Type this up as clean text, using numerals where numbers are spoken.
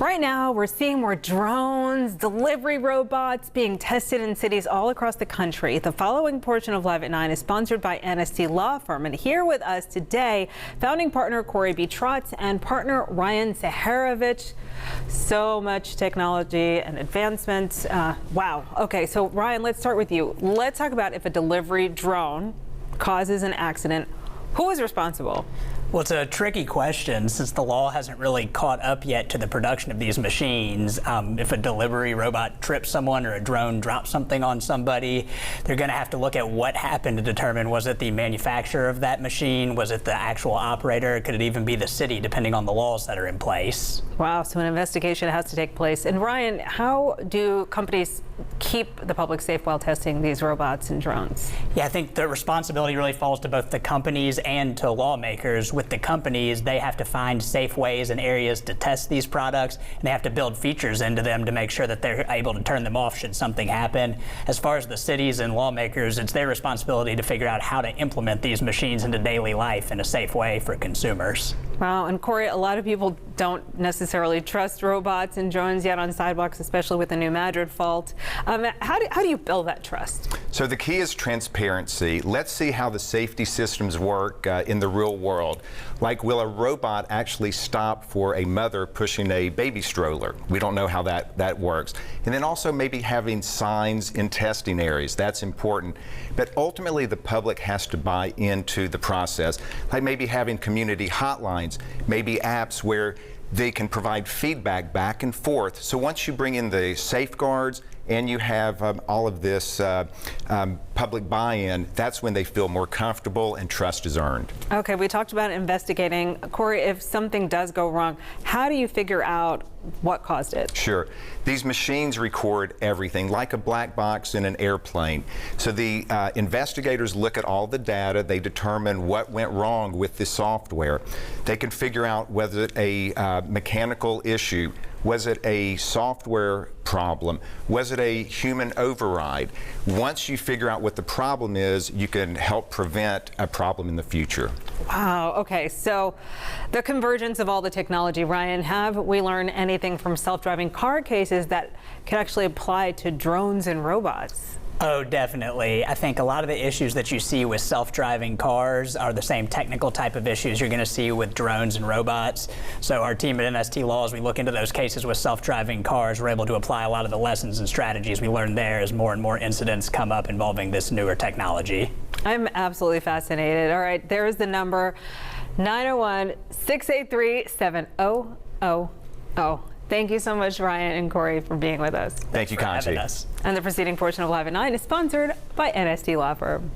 Right now, we're seeing more drones, delivery robots being tested in cities all across the country. The following portion of Live at 9 is sponsored by NST Law Firm. And here with us today, founding partner Corey B. Trotz and partner Ryan Zaharovich. So much technology and advancement. Wow. Okay, so Ryan, let's start with you. Let's talk about if a delivery drone causes an accident, who is responsible? Well, it's a tricky question since the law hasn't really caught up yet to the production of these machines. If a delivery robot trips someone or a drone drops something on somebody, they're going to have to look at what happened to determine, was it the manufacturer of that machine? Was it the actual operator? Could it even be the city, depending on the laws that are in place? Wow, so an investigation has to take place. And Ryan, how do companies keep the public safe while testing these robots and drones? Yeah, I think the responsibility really falls to both the companies and to lawmakers. With the companies, they have to find safe ways and areas to test these products, and they have to build features into them to make sure that they're able to turn them off should something happen. As far as the cities and lawmakers, it's their responsibility to figure out how to implement these machines into daily life in a safe way for consumers. Wow, and Corey, a lot of people don't necessarily trust robots and drones yet on sidewalks, especially with the new Madrid fault. How do you build that trust? So the key is transparency. Let's see how the safety systems work in the real world. Like, will a robot actually stop for a mother pushing a baby stroller? We don't know how that works. And then also maybe having signs in testing areas. That's important. But ultimately, the public has to buy into the process. Like maybe having community hotlines, maybe apps where they can provide feedback back and forth. So once you bring in the safeguards and you have all of this public buy-in, that's when they feel more comfortable and trust is earned. Okay, we talked about investigating. Corey, if something does go wrong, how do you figure out what caused it? Sure. These machines record everything, like a black box in an airplane. So the investigators look at all the data, they determine what went wrong with the software. They can figure out whether it's a mechanical issue, was it a software problem, was it a human override. Once you figure out what the problem is, you can help prevent a problem in the future. Wow, okay, so the convergence of all the technology, Ryan, have we learned anything from self-driving car cases that could actually apply to drones and robots? Oh, definitely. I think a lot of the issues that you see with self-driving cars are the same technical type of issues you're going to see with drones and robots. So our team at NST Law, as we look into those cases with self-driving cars, we're able to apply a lot of the lessons and strategies we learned there as more and more incidents come up involving this newer technology. I'm absolutely fascinated. All right, there's the number, 901-683-7000. Thank you so much, Ryan and Corey, for being with us. Thank you, Conchi. And the preceding portion of Live at 9 is sponsored by NST Law Firm.